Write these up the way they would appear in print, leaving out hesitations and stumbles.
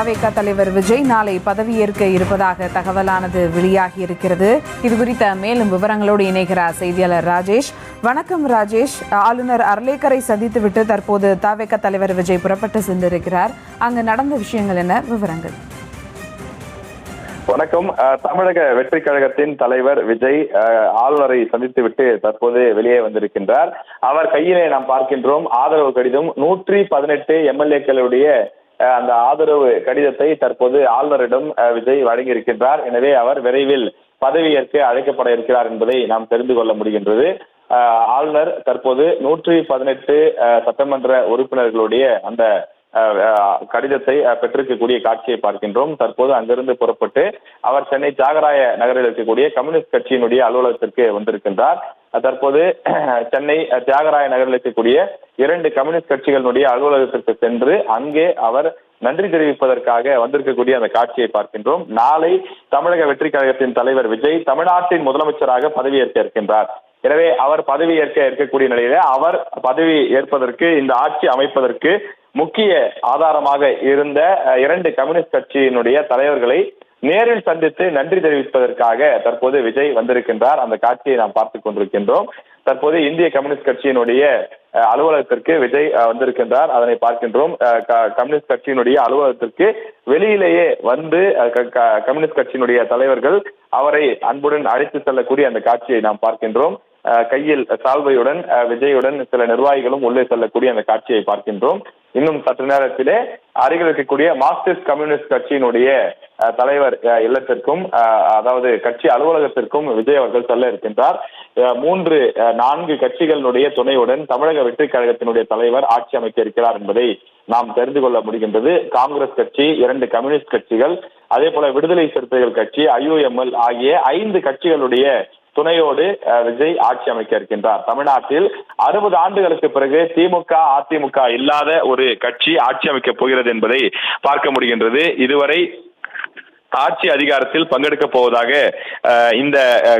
தவேக தலைவர் விஜய் நாளை பதவியேற்க இருப்பதாக தகவலானது வெளியாகி இருக்கிறது. இது குறித்த மேலும் விவரங்களோடு இணைகிறார் செய்தியாளர் ராஜேஷ். வணக்கம் ராஜேஷ். ஆளுநர் அர்லேக்கரை சந்தித்துவிட்டு தற்போது தவேக தலைவர் விஜய் புறப்பட்டு சென்றிருக்கிறார். அங்கு நடந்த விஷயங்கள் என்ன, விவரங்கள்? வணக்கம். தமிழக வெற்றி கழகத்தின் தலைவர் விஜய் ஆளுநரை சந்தித்துவிட்டு தற்போது வெளியே வந்திருக்கின்றார். அவர் கையிலே நாம் பார்க்கின்றோம் ஆதரவு கடிதம். 118 எம்எல்ஏக்களுடைய அந்த ஆதரவு கடிதத்தை தற்போது ஆளுநரிடம் விஜய் வழங்கியிருக்கின்றார். எனவே அவர் விரைவில் பதவியேற்க அழைக்கப்பட இருக்கிறார் என்பதை நாம் தெரிந்து கொள்ள முடிகின்றது. ஆளுநர் தற்போது 118 சட்டமன்ற உறுப்பினர்களுடைய அந்த கடிதத்தை பெற்றிருக்கக்கூடிய காட்சியை பார்க்கின்றோம். தற்போது அங்கிருந்து புறப்பட்டு அவர் சென்னை தியாகராய நகரில் இருக்கக்கூடிய கம்யூனிஸ்ட் கட்சியினுடைய அலுவலகத்திற்கு வந்திருக்கின்றார். தற்போது சென்னை தியாகராய நகரில் இருக்கக்கூடிய 2 கம்யூனிஸ்ட் கட்சிகளுடைய அலுவலகத்திற்கு சென்று அங்கே அவர் நன்றி தெரிவிப்பதற்காக வந்திருக்கக்கூடிய அந்த காட்சியை பார்க்கின்றோம். நாளை தமிழக வெற்றி கழகத்தின் தலைவர் விஜய் தமிழ்நாட்டின் முதலமைச்சராக பதவியேற்க இருக்கின்றார். எனவே அவர் பதவியேற்க இருக்கக்கூடிய நிலையில அவர் பதவி ஏற்பதற்கு, இந்த ஆட்சி அமைப்பதற்கு முக்கிய ஆதாரமாக இருந்த 2 கம்யூனிஸ்ட் கட்சியினுடைய தலைவர்களை நேரில் சந்தித்து நன்றி தெரிவிப்பதற்காக தற்போது விஜய் வந்திருக்கின்றார். அந்த காட்சியை நாம் பார்த்துக் கொண்டிருக்கின்றோம். தற்போது இந்திய கம்யூனிஸ்ட் கட்சியினுடைய அலுவலகத்திற்கு விஜய் வந்திருக்கின்றார். அதனை பார்க்கின்றோம். கம்யூனிஸ்ட் கட்சியினுடைய அலுவலகத்திற்கு வெளியிலேயே வந்து கம்யூனிஸ்ட் கட்சியினுடைய தலைவர்கள் அவரை அன்புடன் அழைத்து செல்லக்கூடிய அந்த காட்சியை நாம் பார்க்கின்றோம். கையில் சால்வையுடன் விஜயுடன் சில நிர்வாகிகளும் உள்ளே செல்லக்கூடிய அந்த காட்சியை பார்க்கின்றோம். இன்னும் சற்று நேரத்திலே அருகில் இருக்கக்கூடிய மார்க்சிஸ்ட் கம்யூனிஸ்ட் கட்சியினுடைய தலைவர் இல்லத்திற்கும், அதாவது கட்சி அலுவலகத்திற்கும் விஜய் அவர்கள் செல்ல இருக்கின்றார். 4 கட்சிகளுடைய துணையுடன் தமிழக வெற்றி கழகத்தினுடைய தலைவர் ஆட்சி அமைக்க இருக்கிறார் என்பதை நாம் தெரிந்து கொள்ள முடிகின்றது. காங்கிரஸ் கட்சி, 2 கம்யூனிஸ்ட் கட்சிகள், அதே போல விடுதலை சிறுத்தைகள் கட்சி, IUML ஆகிய 5 கட்சிகளுடைய துணையோடு விஜய் ஆட்சி அமைக்க இருக்கின்றார். தமிழ்நாட்டில் 60 ஆண்டுகளுக்கு பிறகு திமுக, அதிமுக இல்லாத ஒரு கட்சி ஆட்சி அமைக்கப் போகிறது என்பதை பார்க்க முடிகின்றது. இதுவரை ஆட்சி அதிகாரத்தில் பங்கெடுக்க போவதாக இந்த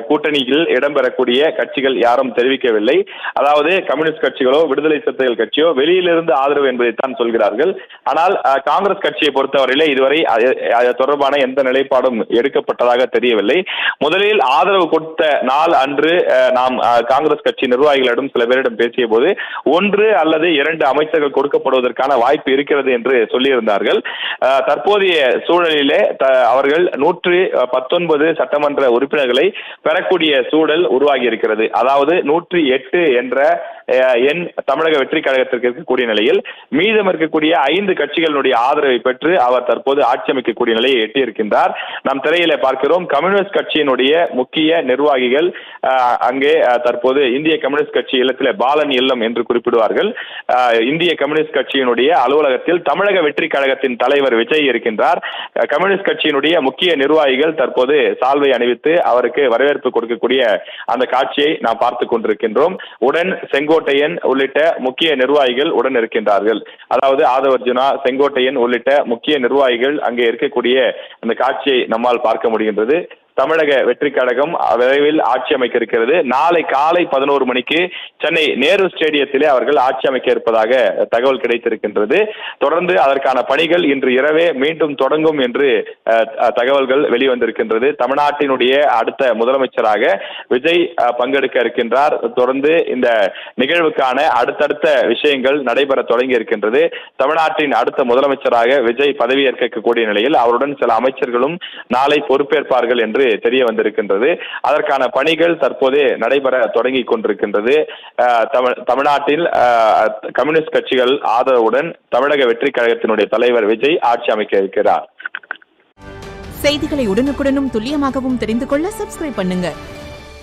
கூட்டணியில் இடம்பெறக்கூடிய கட்சிகள் யாரும் தெரிவிக்கவில்லை. அதாவது கம்யூனிஸ்ட் கட்சிகளோ விடுதலை சிறுத்தைகள் கட்சியோ வெளியிலிருந்து ஆதரவு என்பதைத்தான் சொல்கிறார்கள். ஆனால் காங்கிரஸ் கட்சியை பொறுத்தவரையிலே இதுவரை தொடர்பான எந்த நிலைப்பாடும் எடுக்கப்பட்டதாக தெரியவில்லை. முதலில் ஆதரவு கொடுத்த நாள் அன்று நாம் காங்கிரஸ் கட்சி நிர்வாகிகளிடம் சில பேரிடம் பேசிய போது 1 அல்லது 2 அமைச்சர்கள் கொடுக்கப்படுவதற்கான வாய்ப்பு இருக்கிறது என்று சொல்லியிருந்தார்கள். தற்போதைய சூழலிலே அவர்கள் 119 சட்டமன்ற உறுப்பினர்களை பெறக்கூடிய சூழல் உருவாகி இருக்கிறது. அதாவது 108 என்ற எண் தமிழக வெற்றி கழகத்திற்கு இருக்கக்கூடிய நிலையில் மீதம் இருக்கக்கூடிய 5 கட்சிகளுடைய ஆதரவை பெற்று அவர் தற்போது ஆட்சி அமைக்கக்கூடிய நிலையை எட்டியிருக்கின்றார். நாம் திரையில பார்க்கிறோம். கம்யூனிஸ்ட் கட்சியினுடைய முக்கிய நிர்வாகிகள் அங்கே தற்போது இந்திய கம்யூனிஸ்ட் கட்சி இல்லத்தில் பாலன் இல்லம் என்று குறிப்பிடுவார்கள். இந்திய கம்யூனிஸ்ட் கட்சியினுடைய அலுவலகத்தில் தமிழக வெற்றி கழகத்தின் தலைவர் விஜய் இருக்கின்றார். கம்யூனிஸ்ட் கட்சியினுடைய முக்கிய நிர்வாகிகள் தற்போது சால்வை அணிவித்து அவருக்கு வரவேற்பு கொடுக்கக்கூடிய அந்த காட்சியை நாம் பார்த்துக் கொண்டிருக்கின்றோம். உடன் செங்கோட்டையன் உள்ளிட்ட முக்கிய நிர்வாகிகள் உடன் இருக்கின்றார்கள். அதாவது ஆதவர்ஜுனா, செங்கோட்டையன் உள்ளிட்ட முக்கிய நிர்வாகிகள் அங்கே இருக்கக்கூடிய அந்த காட்சியை நம்மால் பார்க்க முடிகின்றது. தமிழக வெற்றி கழகம் விரைவில் ஆட்சி அமைக்க இருக்கிறது. நாளை காலை 11 மணிக்கு சென்னை நேரு ஸ்டேடியத்திலே அவர்கள் ஆட்சி அமைக்க இருப்பதாக தகவல் கிடைத்திருக்கின்றது. தொடர்ந்து அதற்கான பணிகள் இன்று இரவே மீண்டும் தொடங்கும் என்று தகவல்கள் வெளிவந்திருக்கின்றது. தமிழ்நாட்டினுடைய அடுத்த முதலமைச்சராக விஜய் பங்கெடுக்க இருக்கின்றார். தொடர்ந்து இந்த நிகழ்வுக்கான அடுத்தடுத்த விஷயங்கள் நடைபெற தொடங்கி இருக்கின்றது. தமிழ்நாட்டின் அடுத்த முதலமைச்சராக விஜய் பதவியேற்கக்கூடிய நிலையில் அவருடன் சில அமைச்சர்களும் நாளை பொறுப்பேற்பார்கள் என்று தெரிய வந்திருக்கின்றது. அதற்கான பணிகள் தற்போது நடைபெற தொடங்கி கொண்டிருக்கின்றது. தமிழ்நாட்டில் கம்யூனிஸ்ட் கட்சிகள் ஆதரவுடன் தமிழக வெற்றி கழகத்தினுடைய தலைவர் விஜய் ஆட்சி அமைக்க இருக்கிறார். செய்திகளை உடனுக்குடனும் துல்லியமாகவும் தெரிந்து கொள்ள சப்ஸ்கிரைப் பண்ணுங்க.